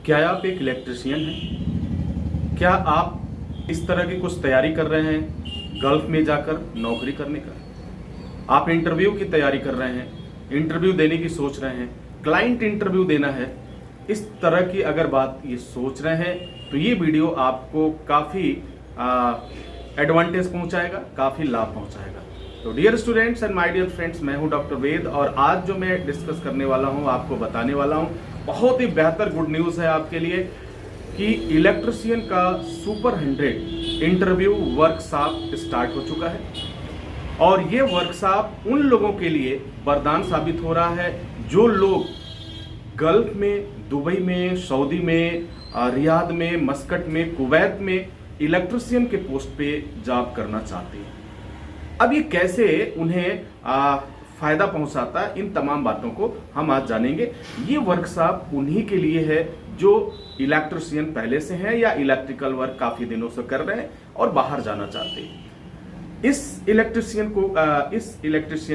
क्या आप एक इलेक्ट्रिशियन हैं? क्या आप इस तरह की कुछ तैयारी कर रहे हैं गल्फ में जाकर नौकरी करने का? आप इंटरव्यू की तैयारी कर रहे हैं, इंटरव्यू देने की सोच रहे हैं, क्लाइंट इंटरव्यू देना है, इस तरह की अगर बात ये सोच रहे हैं तो ये वीडियो आपको काफ़ी एडवांटेज पहुंचाएगा, काफ़ी लाभ पहुंचाएगा। तो dear students and my dear friends, मैं हूं डॉक्टर वेद और आज जो मैं डिस्कस करने वाला हूं, आपको बताने वाला हूं, बहुत ही बेहतर गुड न्यूज़ है आपके लिए कि इलेक्ट्रिशियन का सुपर 100 इंटरव्यू वर्कशॉप स्टार्ट हो चुका है। और ये वर्कशॉप उन लोगों के लिए वरदान साबित हो रहा है जो लोग गल्फ में, दुबई में, सऊदी में, रियाद में, मस्कट में, कुवैत में इलेक्ट्रिशियन के पोस्ट पे जॉब करना चाहते हैं। अब ये कैसे उन्हें फायदा पहुंचाता है, इन तमाम बातों को हम आज जानेंगे। ये वर्कशॉप उन्हीं के लिए है जो इलेक्ट्रिशियन पहले से हैं या इलेक्ट्रिकल वर्क काफी दिनों से कर रहे हैं और बाहर जाना चाहते हैं। इस इलेक्ट्रिशियन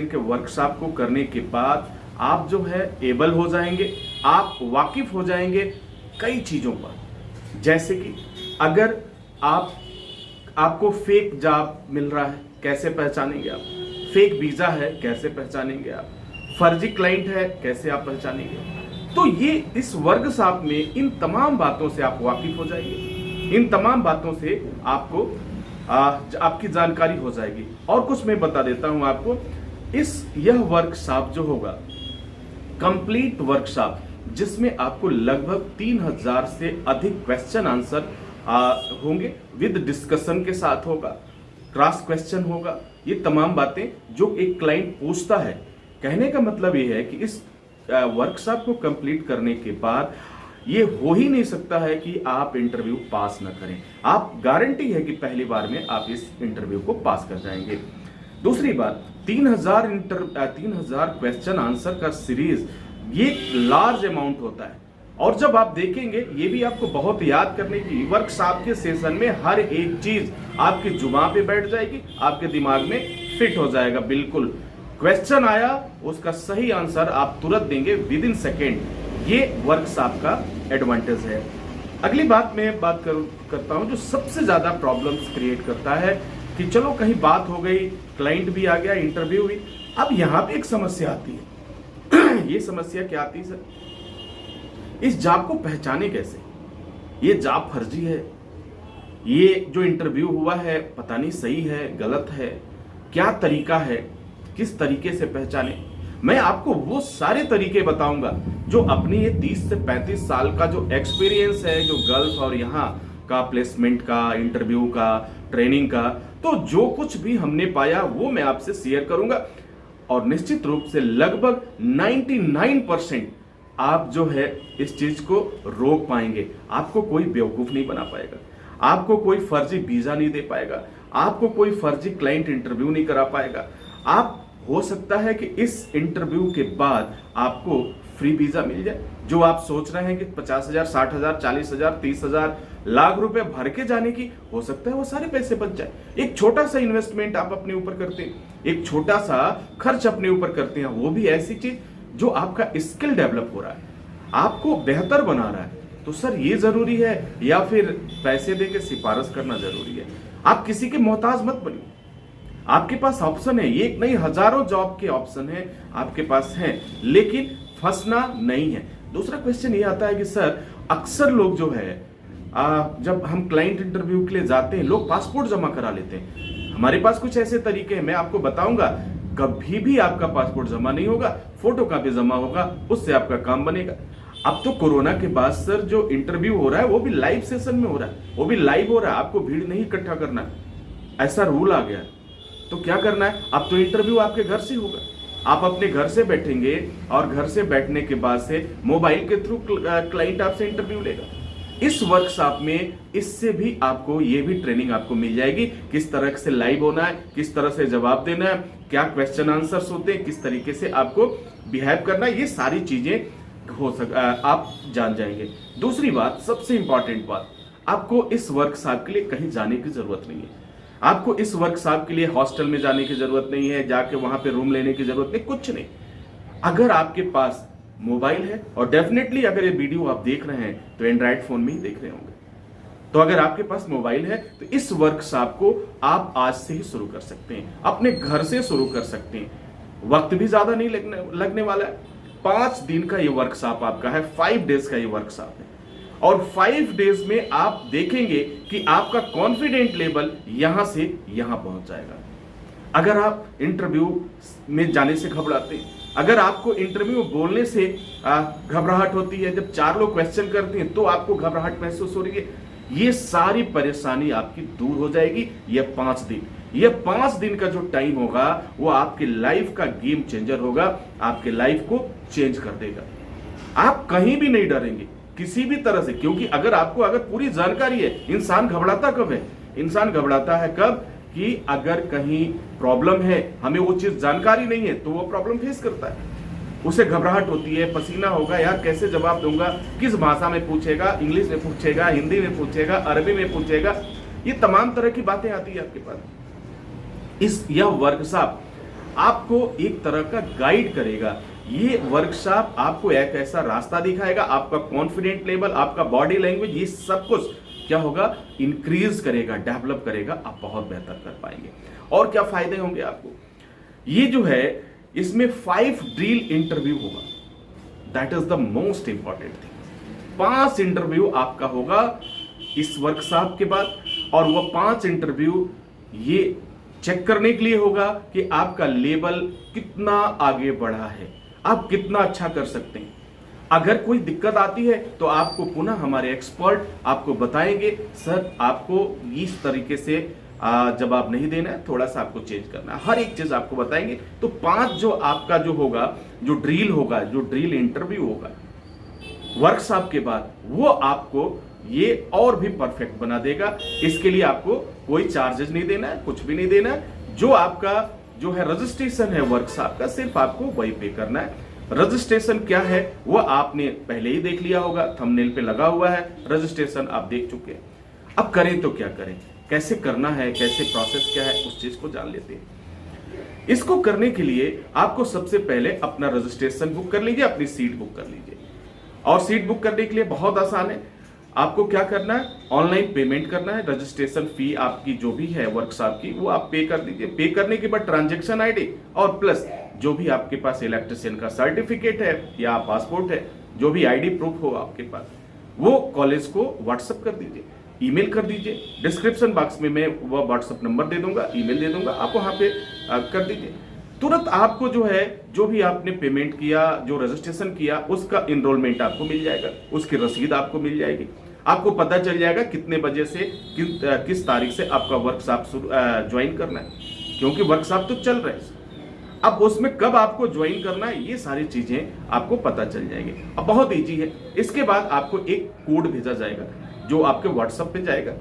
के वर्कशॉप को करने के बाद आप जो है एबल हो जाएंगे, आप वाकिफ हो जाएंगे कई चीजों पर। जैसे कि अगर आपको फेक जॉब मिल रहा है, कैसे पहचानेंगे आप? फेक वीजा है, कैसे पहचानेंगे आप? फर्जी क्लाइंट है, कैसे आप पहचानेंगे? तो ये इस वर्कशॉप में इन तमाम बातों से आप वाकिफ हो जाएंगे, इन तमाम बातों से आपको आपकी जानकारी हो जाएगी। और कुछ मैं बता देता हूं आपको, यह वर्कशॉप जो होगा कंप्लीट वर्कशॉप, जिसमें आपको लगभग 3000 से अधिक क्वेश्चन आंसर होंगे, विद डिस्कशन के साथ होगा, क्रॉस क्वेश्चन होगा। ये तमाम बातें जो एक क्लाइंट पूछता है। कहने का मतलब ये है कि इस वर्कशॉप को कंप्लीट करने के बाद ये हो ही नहीं सकता है कि आप इंटरव्यू पास न करें। आप गारंटी है कि पहली बार में आप इस इंटरव्यू को पास कर जाएंगे। दूसरी बात, 3000 क्वेश्चन आंसर का सीरीज, ये लार्ज अमाउंट होता है। और जब आप देखेंगे, ये भी आपको बहुत याद करने की, वर्कशॉप के सेशन में हर एक चीज आपकी जुबान पे बैठ जाएगी, आपके दिमाग में फिट हो जाएगा। बिल्कुल क्वेश्चन आया, उसका सही आंसर आप तुरंत देंगे विद इन सेकेंड। ये वर्कशॉप का एडवांटेज है। अगली बात मैं करता हूं जो सबसे ज्यादा प्रॉब्लम्स क्रिएट करता है कि चलो कहीं बात हो गई, क्लाइंट भी आ गया, इंटरव्यू हुई, अब यहां पे एक समस्या आती है। ये समस्या क्या आती है सर? इस जॉब को पहचाने कैसे? ये जॉब फर्जी है, ये जो इंटरव्यू हुआ है पता नहीं सही है, गलत है, क्या तरीका है, किस तरीके से पहचाने? मैं आपको वो सारे तरीके बताऊंगा जो अपनी ये 30 से 35 साल का जो एक्सपीरियंस है, जो गल्फ और यहाँ का प्लेसमेंट का, इंटरव्यू का, ट्रेनिंग का, तो जो कुछ भी हमने पाया वो मैं आपसे शेयर करूंगा। और निश्चित रूप से लगभग 99% आप जो है इस चीज को रोक पाएंगे। आपको कोई बेवकूफ नहीं बना पाएगा, आपको कोई फर्जी वीजा नहीं दे पाएगा, आपको कोई फर्जी क्लाइंट इंटरव्यू नहीं करा पाएगा। आप हो सकता है कि इस इंटरव्यू के बाद आपको फ्री वीजा मिल जाए। जो आप सोच रहे हैं कि 50,000, 60,000, 40,000, 30,000, लाख रुपए भर के जाने की, हो सकता है वो सारे पैसे बच जाए। एक छोटा सा इन्वेस्टमेंट आप अपने ऊपर करते हैं, एक छोटा सा खर्च अपने ऊपर करते हैं, वो भी ऐसी चीज जो आपका स्किल डेवलप हो रहा है, आपको बेहतर बना रहा है। तो सर ये जरूरी है या फिर पैसे देके सिफारिश करना जरूरी है? आप किसी के मोहताज मत बनिए। आपके पास ऑप्शन है, ये एक नहीं हजारों जॉब के ऑप्शन है आपके पास हैं, लेकिन फंसना नहीं है। दूसरा क्वेश्चन ये आता है कि सर अक्सर लोग जो है जब हम क्लाइंट इंटरव्यू के लिए जाते हैं, लोग पासपोर्ट जमा करा लेते हैं। हमारे पास कुछ ऐसे तरीके हैं, मैं आपको बताऊंगा। कभी भी आपका पासपोर्ट जमा नहीं होगा, फोटो कॉपी जमा होगा, उससे आपका काम बनेगा। अब तो कोरोना के बाद सर जो इंटरव्यू हो रहा है वो भी लाइव सेशन में हो रहा है, वो भी लाइव हो रहा है, आपको भीड़ नहीं इकट्ठा करना है, ऐसा रूल आ गया है। तो क्या करना है, अब तो इंटरव्यू आपके घर से होगा, आप अपने घर से बैठेंगे और घर से बैठने के बाद से मोबाइल के थ्रू क्लाइंट आपसे इंटरव्यू लेगा। इस वर्कशॉप में इससे भी आपको ये भी ट्रेनिंग आपको मिल जाएगी, किस तरह से लाइव होना है, किस तरह से जवाब देना है, क्या क्वेश्चन आंसर्स होते हैं, किस तरीके से आपको बिहेव करना है, ये सारी चीजें आप जान जाएंगे। दूसरी बात, सबसे इंपॉर्टेंट बात, आपको इस वर्कशॉप के लिए कहीं जाने की जरूरत नहीं है। आपको इस वर्कशॉप के लिए हॉस्टल में जाने की जरूरत नहीं है, जाके वहां पे रूम लेने की जरूरत नहीं, कुछ नहीं। अगर आपके पास मोबाइल है, और डेफिनेटली अगर ये वीडियो आप देख रहे हैं तो एंड्रॉइड फोन में ही देख रहे होंगे। तो अगर आपके पास मोबाइल है तो इस वर्कशॉप को आप आज से ही शुरू कर सकते हैं, अपने घर से शुरू कर सकते हैं। वक्त भी ज्यादा नहीं लगने वाला है। 5 दिन का ये वर्कशॉप आपका है, 5 डेज का ये वर्कशॉप है, और 5 डेज में आप देखेंगे कि आपका कॉन्फिडेंट लेवल यहां से यहां पहुंच जाएगा। अगर आप इंटरव्यू में जाने से घबराते हैं, अगर आपको इंटरव्यू में बोलने से घबराहट होती है, जब 4 लोग क्वेश्चन करते हैं तो आपको घबराहट महसूस हो रही है, ये सारी परेशानी आपकी दूर हो जाएगी। ये 5 दिन का जो टाइम होगा वो आपके लाइफ का गेम चेंजर होगा, आपके लाइफ को चेंज कर देगा। आप कहीं भी नहीं डरेंगे किसी भी तरह से, क्योंकि अगर पूरी जानकारी है। इंसान घबराता कब है? इंसान घबराता है कब कि अगर कहीं प्रॉब्लम है, हमें वो चीज जानकारी नहीं है, तो वो प्रॉब्लम फेस करता है, उसे घबराहट होती है, पसीना होगा, यार कैसे जवाब दूंगा, किस भाषा में पूछेगा, इंग्लिश में पूछेगा, हिंदी में पूछेगा, अरबी में पूछेगा, ये तमाम तरह की बातें आती है आपके पास। यह वर्कशॉप आपको एक तरह का गाइड करेगा। ये वर्कशॉप आपको एक ऐसा रास्ता दिखाएगा, आपका कॉन्फिडेंट लेवल, आपका बॉडी लैंग्वेज, ये सब कुछ क्या होगा, इंक्रीज करेगा, डेवलप करेगा, आप बहुत बेहतर कर पाएंगे। और क्या फायदे होंगे आपको? ये जो है इसमें 5 ड्रिल इंटरव्यू होगा, that is the most important thing. 5 interview आपका होगा इस वर्कशॉप के बाद, और वो 5 इंटरव्यू ये चेक करने के लिए होगा कि आपका लेवल कितना आगे बढ़ा है, आप कितना अच्छा कर सकते हैं। अगर कोई दिक्कत आती है तो आपको पुनः हमारे एक्सपर्ट आपको बताएंगे, सर आपको इस तरीके से जवाब नहीं देना है, थोड़ा सा आपको चेंज करना है, हर एक चीज आपको बताएंगे। तो 5 जो आपका जो होगा, जो ड्रिल होगा, जो ड्रिल इंटरव्यू होगा वर्कशॉप के बाद, वो आपको ये और भी परफेक्ट बना देगा। इसके लिए आपको कोई चार्जेस नहीं देना है, कुछ भी नहीं देना है। जो आपका जो है रजिस्ट्रेशन है वर्कशॉप का, सिर्फ आपको वही पे करना है। रजिस्ट्रेशन क्या है वो आपने पहले ही देख लिया होगा, थंबनेल पे लगा हुआ है, रजिस्ट्रेशन आप देख चुके हैं। अब करें तो क्या करें, कैसे करना है, कैसे प्रोसेस क्या है, उस चीज को जान लेते हैं। इसको करने के लिए आपको सबसे पहले अपना रजिस्ट्रेशन बुक कर लीजिए, अपनी सीट बुक कर लीजिए। और सीट बुक करने के लिए बहुत आसान है, आपको क्या करना है, ऑनलाइन पेमेंट करना है। रजिस्ट्रेशन फी आपकी जो भी है वर्कशॉप की वो आप पे कर दीजिए। पे करने के बाद ट्रांजैक्शन आईडी और प्लस जो भी आपके पास इलेक्ट्रिशियन का सर्टिफिकेट है या पासपोर्ट है, जो भी आईडी प्रूफ हो आपके पास, वो कॉलेज को व्हाट्सएप कर दीजिए, ईमेल कर दीजिए। डिस्क्रिप्शन बॉक्स में मैं वो व्हाट्सएप नंबर दे दूंगा, ईमेल दे दूंगा, आप वहां पे कर दीजिए। तुरंत आपको जो है, जो भी आपने पेमेंट किया, जो रजिस्ट्रेशन किया, उसका इनरोलमेंट आपको मिल जाएगा, उसकी रसीद आपको मिल जाएगी। आपको पता चल जाएगा कितने बजे से किस तारीख से आपका वर्कशॉप ज्वाइन करना है, क्योंकि वर्कशॉप तो चल रहा है। अब उसमें कब आपको ज्वाइन करना है, ये सारी चीजें आपको पता चल जाएंगी। अब बहुत इजी है। इसके बाद आपको एक कोड भेजा जाएगा जो आपके व्हाट्सएप पे जाएगा,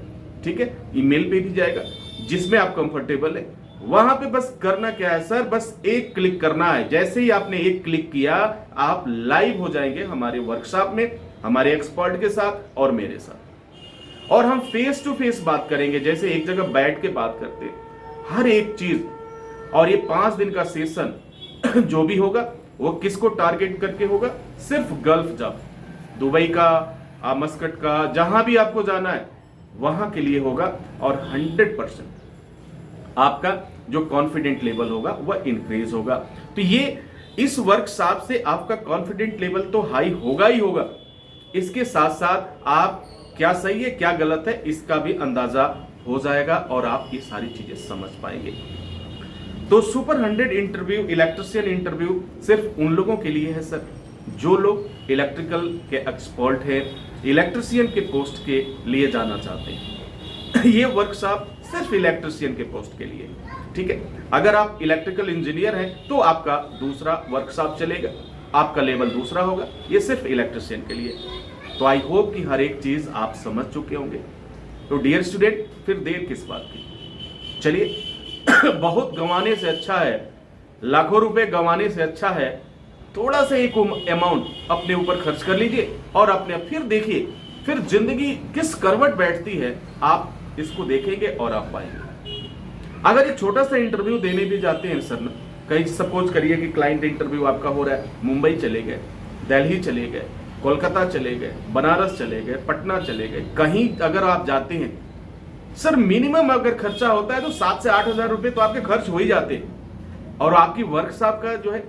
ठीक है, ईमेल पे भी जाएगा, जिसमें आप कंफर्टेबल है। वहां पे बस करना क्या है सर, बस एक क्लिक करना है। जैसे ही आपने एक क्लिक किया, आप लाइव हो जाएंगे हमारे वर्कशॉप में, हमारे एक्सपर्ट के साथ और मेरे साथ। और हम फेस टू फेस बात करेंगे, जैसे एक जगह बैठ के बात करते हैं, हर एक चीज। और ये 5 दिन का सेशन जो भी होगा वो किसको टारगेट करके होगा, सिर्फ गल्फ जॉब, दुबई का, मस्कट का, जहां भी आपको जाना है वहां के लिए होगा। और 100% आपका जो कॉन्फिडेंट लेवल होगा वह इंक्रीज होगा। तो ये इस वर्कशॉप से आपका कॉन्फिडेंट लेवल तो हाई होगा ही होगा, इसके साथ साथ आप क्या सही है क्या गलत है इसका भी अंदाजा हो जाएगा और आप ये सारी चीजें समझ पाएंगे। तो सुपर 100 इंटरव्यू, इलेक्ट्रिशियन इंटरव्यू सिर्फ उन लोगों के लिए है सर जो लोग इलेक्ट्रिकल के एक्सपर्ट हैं, इलेक्ट्रिशियन के पोस्ट के लिए जाना चाहते हैं। ये वर्कशॉप सिर्फ इलेक्ट्रिशियन के पोस्ट के लिए, ठीक है। अगर आप इलेक्ट्रिकल इंजीनियर हैं तो आपका दूसरा वर्कशॉप चलेगा, आपका लेवल दूसरा होगा, ये सिर्फ इलेक्ट्रिशियन के लिए। तो आई होप कि हर एक चीज आप समझ चुके होंगे। तो डियर स्टूडेंट, फिर देर किस बात की, चलिए बहुत गंवाने से अच्छा है, लाखों रुपए गंवाने से अच्छा है, थोड़ा सा एक अमाउंट अपने ऊपर खर्च कर लीजिए और अपने फिर देखिए फिर जिंदगी किस करवट बैठती है, आप इसको देखेंगे और आप पाएंगे। अगर एक छोटा सा इंटरव्यू देने भी जाते हैं सर ना, कहीं सपोज करिए कि क्लाइंट इंटरव्यू आपका हो रहा है, मुंबई चले गए, दिल्ली चले गए, कोलकाता चले गए, बनारस चले गए, पटना चले गए, कहीं अगर आप जाते हैं सर, मिनिमम अगर खर्चा होता है तो 7 से 8 हजार रुपए तो आपके खर्च हो ही जाते हैं। और आपकी वर्कशॉप का जो है,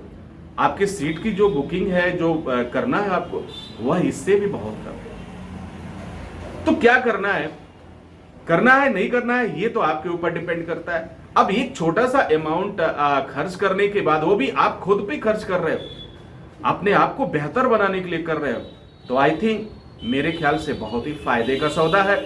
आपके सीट की जो बुकिंग है, जो करना है आपको, वह इससे भी बहुत कम है। तो क्या करना है नहीं करना है, ये तो आपके ऊपर डिपेंड करता है। अब एक छोटा सा अमाउंट खर्च करने के बाद, वो भी आप खुद पे खर्च कर रहे हो, अपने आप को बेहतर बनाने के लिए कर रहे हो, तो आई थिंक मेरे ख्याल से बहुत ही फायदे का सौदा है।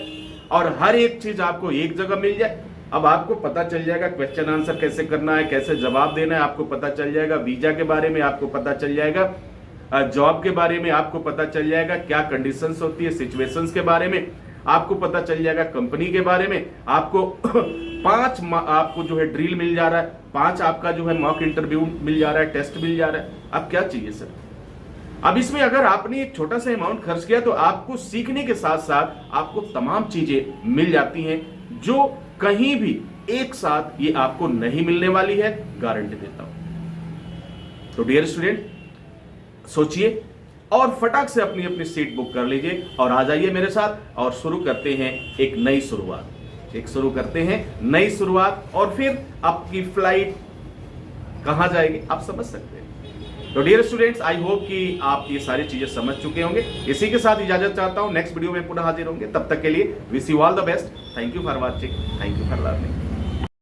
और हर एक चीज आपको एक जगह मिल जाए। अब आपको पता चल जाएगा क्वेश्चन आंसर कैसे करना है, कैसे जवाब देना है, आपको पता चल जाएगा। वीजा के बारे में आपको पता चल जाएगा, जॉब के बारे में आपको पता चल जाएगा, क्या कंडीशंस होती है, सिचुएशंस के बारे में आपको पता चल जाएगा, कंपनी के बारे में आपको 5 आपको जो है ड्रिल मिल जा रहा है, 5 आपका जो है मॉक इंटरव्यू मिल जा रहा है, टेस्ट मिल जा रहा है। अब क्या चाहिए सर? अब इसमें अगर आपने एक छोटा सा अमाउंट खर्च किया तो आपको सीखने के साथ साथ आपको तमाम चीजें मिल जाती हैं, जो कहीं भी एक साथ ये आपको नहीं मिलने वाली है, गारंटी देता हूं। तो डियर स्टूडेंट, सोचिए और फटाक से अपनी अपनी सीट बुक कर लीजिए और आ जाइए मेरे साथ, और शुरू करते हैं एक नई शुरुआत। शुरू करते हैं नई शुरुआत, और फिर आपकी फ्लाइट कहां जाएगी आप समझ सकते हैं। तो डियर स्टूडेंट्स, आई होप कि आप ये सारी चीजें समझ चुके होंगे। इसी के साथ इजाजत चाहता हूं, नेक्स्ट वीडियो में पुनः हाजिर होंगे। तब तक के लिए wish you all the best. Thank you for watching, thank you for learning.